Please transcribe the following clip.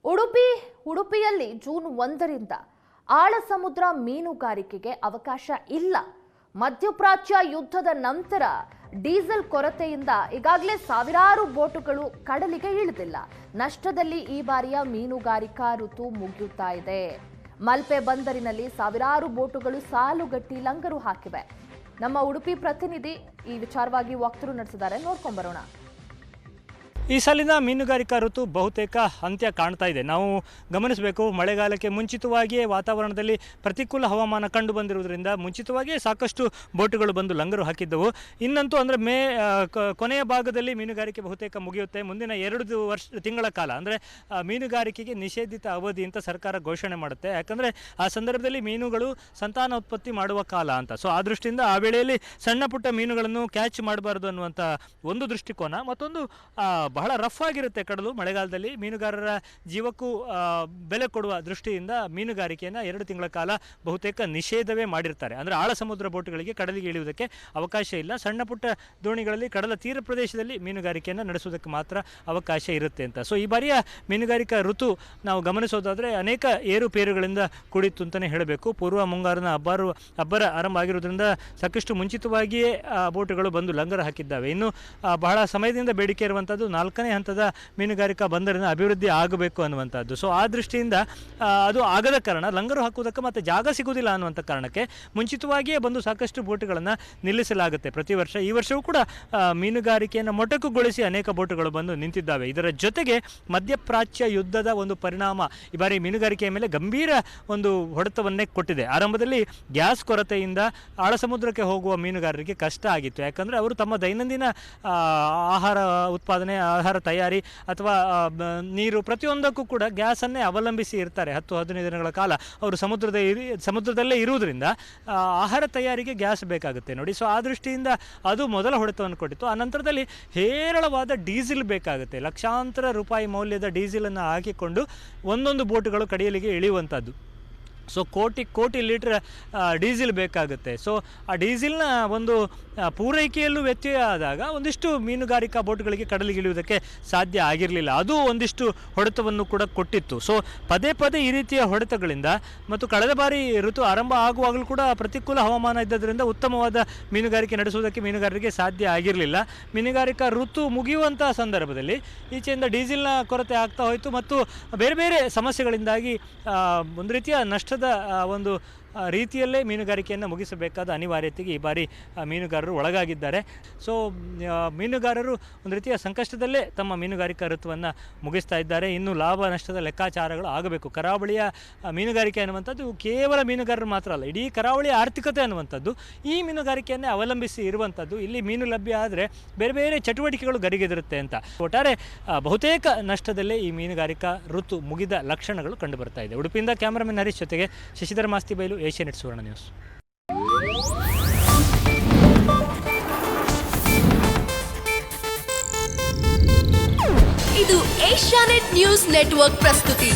ಉಡುಪಿಯಲ್ಲಿ ಜೂನ್ 1ರಿಂದ ಆಳ ಸಮುದ್ರ ಮೀನುಗಾರಿಕೆಗೆ ಅವಕಾಶ ಇಲ್ಲ. ಮಧ್ಯಪ್ರಾಚ್ಯ ಯುದ್ಧದ ನಂತರ ಡೀಸೆಲ್ ಕೊರತೆಯಿಂದ ಈಗಾಗಲೇ ಸಾವಿರಾರು ಬೋಟುಗಳು ಕಡಲಿಗೆ ಇಳಿದಿಲ್ಲ. ನಷ್ಟದಲ್ಲಿ ಈ ಬಾರಿಯ ಮೀನುಗಾರಿಕಾ ಋತು ಮುಗಿಯುತ್ತಾ ಇದೆ. ಮಲ್ಪೆ ಬಂದರಿನಲ್ಲಿ ಸಾವಿರಾರು ಬೋಟುಗಳು ಸಾಲುಗಟ್ಟಿ ಲಂಗರು ಹಾಕಿವೆ. ನಮ್ಮ ಉಡುಪಿ ಪ್ರತಿನಿಧಿ ಈ ವಿಚಾರವಾಗಿ ವಾಕ್ಥ್ರೂ ನಡೆಸಿದ್ದಾರೆ, ನೋಡ್ಕೊಂಡು ಬರೋಣ. ಈ ಸಾಲಿನ ಮೀನುಗಾರಿಕಾ ಋತು ಬಹುತೇಕ ಅಂತ್ಯ ಕಾಣ್ತಾ ಇದೆ. ನಾವು ಗಮನಿಸಬೇಕು, ಮಳೆಗಾಲಕ್ಕೆ ಮುಂಚಿತವಾಗಿಯೇ ವಾತಾವರಣದಲ್ಲಿ ಪ್ರತಿಕೂಲ ಹವಾಮಾನ ಕಂಡು ಬಂದಿರುವುದರಿಂದ ಮುಂಚಿತವಾಗಿಯೇ ಸಾಕಷ್ಟು ಬೋಟುಗಳು ಬಂದು ಲಂಗರು ಹಾಕಿದ್ದವು. ಇನ್ನಂತೂ ಅಂದರೆ ಕೊನೆಯ ಭಾಗದಲ್ಲಿ ಮೀನುಗಾರಿಕೆ ಬಹುತೇಕ ಮುಗಿಯುತ್ತೆ. ಮುಂದಿನ 2 ತಿಂಗಳ ಕಾಲ ಅಂದರೆ ಮೀನುಗಾರಿಕೆಗೆ ನಿಷೇಧಿತ ಅವಧಿ ಅಂತ ಸರ್ಕಾರ ಘೋಷಣೆ ಮಾಡುತ್ತೆ. ಯಾಕಂದರೆ ಆ ಸಂದರ್ಭದಲ್ಲಿ ಮೀನುಗಳು ಸಂತಾನೋತ್ಪತ್ತಿ ಮಾಡುವ ಕಾಲ ಅಂತ. ಸೊ ಆ ದೃಷ್ಟಿಯಿಂದ ಆ ವೇಳೆಯಲ್ಲಿ ಸಣ್ಣ ಪುಟ್ಟ ಮೀನುಗಳನ್ನು ಕ್ಯಾಚ್ ಮಾಡಬಾರ್ದು ಅನ್ನುವಂಥ ಒಂದು ದೃಷ್ಟಿಕೋನ. ಮತ್ತೊಂದು ಬಹಳ ರಫ್ ಆಗಿರುತ್ತೆ ಕಡಲು ಮಳೆಗಾಲದಲ್ಲಿ. ಮೀನುಗಾರರ ಜೀವಕ್ಕೂ ಬೆಲೆ ಕೊಡುವ ದೃಷ್ಟಿಯಿಂದ ಮೀನುಗಾರಿಕೆಯನ್ನು 2 ತಿಂಗಳ ಕಾಲ ಬಹುತೇಕ ನಿಷೇಧವೇ ಮಾಡಿರ್ತಾರೆ. ಅಂದರೆ ಆಳ ಸಮುದ್ರ ಬೋಟುಗಳಿಗೆ ಕಡಲಿಗೆ ಇಳಿಯುವುದಕ್ಕೆ ಅವಕಾಶ ಇಲ್ಲ. ಸಣ್ಣ ಪುಟ್ಟ ದೋಣಿಗಳಲ್ಲಿ ಕಡಲ ತೀರ ಪ್ರದೇಶದಲ್ಲಿ ಮೀನುಗಾರಿಕೆಯನ್ನು ನಡೆಸುವುದಕ್ಕೆ ಮಾತ್ರ ಅವಕಾಶ ಇರುತ್ತೆ ಅಂತ. ಸೊ ಈ ಬಾರಿಯ ಮೀನುಗಾರಿಕಾ ಋತು ನಾವು ಗಮನಿಸೋದಾದರೆ ಅನೇಕ ಏರುಪೇರುಗಳಿಂದ ಕೂಡಿತ್ತು ಅಂತಲೇ ಹೇಳಬೇಕು. ಪೂರ್ವ ಮುಂಗಾರಿನ ಅಬ್ಬರ ಆರಂಭ ಆಗಿರೋದ್ರಿಂದ ಸಾಕಷ್ಟು ಮುಂಚಿತವಾಗಿಯೇ ಬೋಟುಗಳು ಬಂದು ಲಂಗರ ಹಾಕಿದ್ದಾವೆ. ಇನ್ನು ಬಹಳ ಸಮಯದಿಂದ ಬೇಡಿಕೆ ಇರುವಂಥದ್ದು 4ನೇ ಹಂತದ ಮೀನುಗಾರಿಕಾ ಬಂದರಿನ ಅಭಿವೃದ್ಧಿ ಆಗಬೇಕು ಅನ್ನುವಂಥದ್ದು. ಸೊ ಆ ದೃಷ್ಟಿಯಿಂದ ಅದು ಆಗದ ಕಾರಣ ಲಂಗರು ಹಾಕುವುದಕ್ಕೆ ಮತ್ತು ಜಾಗ ಸಿಗುವುದಿಲ್ಲ ಅನ್ನುವಂಥ ಕಾರಣಕ್ಕೆ ಮುಂಚಿತವಾಗಿಯೇ ಬಂದು ಸಾಕಷ್ಟು ಬೋಟುಗಳನ್ನು ನಿಲ್ಲಿಸಲಾಗುತ್ತೆ ಪ್ರತಿ ವರ್ಷ. ಈ ವರ್ಷವೂ ಕೂಡ ಮೀನುಗಾರಿಕೆಯನ್ನು ಮೊಟಕುಗೊಳಿಸಿ ಅನೇಕ ಬೋಟುಗಳು ಬಂದು ನಿಂತಿದ್ದಾವೆ. ಇದರ ಜೊತೆಗೆ ಮಧ್ಯಪ್ರಾಚ್ಯ ಯುದ್ಧದ ಒಂದು ಪರಿಣಾಮ ಈ ಬಾರಿ ಮೀನುಗಾರಿಕೆಯ ಮೇಲೆ ಗಂಭೀರ ಒಂದು ಹೊಡೆತವನ್ನೇ ಕೊಟ್ಟಿದೆ. ಆರಂಭದಲ್ಲಿ ಗ್ಯಾಸ್ ಕೊರತೆಯಿಂದ ಆಳ ಸಮುದ್ರಕ್ಕೆ ಹೋಗುವ ಮೀನುಗಾರರಿಗೆ ಕಷ್ಟ ಆಗಿತ್ತು. ಯಾಕಂದರೆ ಅವರು ತಮ್ಮ ದೈನಂದಿನ ಆಹಾರ ಉತ್ಪಾದನೆ, ಆಹಾರ ತಯಾರಿ ಅಥವಾ ನೀರು ಪ್ರತಿಯೊಂದಕ್ಕೂ ಕೂಡ ಗ್ಯಾಸನ್ನೇ ಅವಲಂಬಿಸಿ ಇರ್ತಾರೆ. 10-15 ದಿನಗಳ ಕಾಲ ಅವರು ಸಮುದ್ರದಲ್ಲೇ ಇರುವುದರಿಂದ ಆಹಾರ ತಯಾರಿಗೆ ಗ್ಯಾಸ್ ಬೇಕಾಗುತ್ತೆ ನೋಡಿ. ಸೊ ಆ ದೃಷ್ಟಿಯಿಂದ ಅದು ಮೊದಲ ಹೊಡೆತವನ್ನು ಕೊಟ್ಟಿತ್ತು. ಆ ನಂತರದಲ್ಲಿ ಹೇರಳವಾದ ಡೀಸೆಲ್ ಬೇಕಾಗುತ್ತೆ. ಲಕ್ಷಾಂತರ ರೂಪಾಯಿ ಮೌಲ್ಯದ ಡೀಸೆಲನ್ನು ಹಾಕಿಕೊಂಡು ಒಂದೊಂದು ಬೋಟುಗಳು ಕಡಲಿಗೆ ಇಳಿಯುವಂಥದ್ದು. ಸೊ ಕೋಟಿ ಲೀಟ್ರ್ ಡೀಸೆಲ್ ಬೇಕಾಗುತ್ತೆ. ಸೊ ಆ ಡೀಸೆಲ್ನ ಒಂದು ಪೂರೈಕೆಯಲ್ಲೂ ವ್ಯತ್ಯಯ ಆದಾಗ ಒಂದಿಷ್ಟು ಮೀನುಗಾರಿಕಾ ಬೋಟ್ಗಳಿಗೆ ಕಡಲಿಗೆ ಇಳಿಯುವುದಕ್ಕೆ ಸಾಧ್ಯ ಆಗಿರಲಿಲ್ಲ. ಅದು ಒಂದಿಷ್ಟು ಹೊಡೆತವನ್ನು ಕೂಡ ಕೊಟ್ಟಿತ್ತು. ಸೊ ಪದೇ ಈ ರೀತಿಯ ಹೊಡೆತಗಳಿಂದ ಮತ್ತು ಕಳೆದ ಬಾರಿ ಋತು ಆರಂಭ ಆಗುವಾಗಲೂ ಕೂಡ ಪ್ರತಿಕೂಲ ಹವಾಮಾನ ಇದ್ದದರಿಂದ ಉತ್ತಮವಾದ ಮೀನುಗಾರಿಕೆ ನಡೆಸುವುದಕ್ಕೆ ಮೀನುಗಾರರಿಗೆ ಸಾಧ್ಯ ಆಗಿರಲಿಲ್ಲ. ಮೀನುಗಾರಿಕಾ ಋತು ಮುಗಿಯುವಂಥ ಸಂದರ್ಭದಲ್ಲಿ ಈಚೆಯಿಂದ ಡೀಸೆಲ್ನ ಕೊರತೆ ಆಗ್ತಾ ಹೋಯಿತು ಮತ್ತು ಬೇರೆ ಸಮಸ್ಯೆಗಳಿಂದಾಗಿ ಒಂದು ರೀತಿಯ ನಷ್ಟದ ಒಂದು ರೀತಿಯಲ್ಲೇ ಮೀನುಗಾರಿಕೆಯನ್ನು ಮುಗಿಸಬೇಕಾದ ಅನಿವಾರ್ಯತೆಗೆ ಈ ಬಾರಿ ಮೀನುಗಾರರು ಒಳಗಾಗಿದ್ದಾರೆ. ಸೊ ಮೀನುಗಾರರು ಒಂದು ರೀತಿಯ ಸಂಕಷ್ಟದಲ್ಲೇ ತಮ್ಮ ಮೀನುಗಾರಿಕಾ ಋತುವನ್ನು ಮುಗಿಸ್ತಾ ಇದ್ದಾರೆ. ಇನ್ನು ಲಾಭ ನಷ್ಟದ ಲೆಕ್ಕಾಚಾರಗಳು ಆಗಬೇಕು. ಕರಾವಳಿಯ ಮೀನುಗಾರಿಕೆ ಅನ್ನುವಂಥದ್ದು ಕೇವಲ ಮೀನುಗಾರರು ಮಾತ್ರ ಅಲ್ಲ, ಇಡೀ ಕರಾವಳಿಯ ಆರ್ಥಿಕತೆ ಅನ್ನುವಂಥದ್ದು ಈ ಮೀನುಗಾರಿಕೆಯನ್ನೇ ಅವಲಂಬಿಸಿ ಇರುವಂಥದ್ದು. ಇಲ್ಲಿ ಮೀನು ಲಭ್ಯ ಆದರೆ ಬೇರೆ ಚಟುವಟಿಕೆಗಳು ಗರಿಗೆದರುತ್ತೆ ಅಂತ. ಒಟ್ಟಾರೆ ಬಹುತೇಕ ನಷ್ಟದಲ್ಲೇ ಈ ಮೀನುಗಾರಿಕಾ ಋತು ಮುಗಿದ ಲಕ್ಷಣಗಳು ಕಂಡುಬರ್ತಾ ಇದೆ. ಉಡುಪಿಯಿಂದ ಕ್ಯಾಮರಾಮನ್ ಹರೀಶ್ ಜೊತೆಗೆ ಶಶಿಧರ ಮಾಸ್ತಿ ಬೈಲು, ಏಷ್ಯಾನೆಟ್ ಸುವರ್ಣ ನ್ಯೂಸ್. ಇದು ಏಷ್ಯಾನೆಟ್ ನ್ಯೂಸ್ ನೆಟ್ವರ್ಕ್ ಪ್ರಸ್ತುತಿ.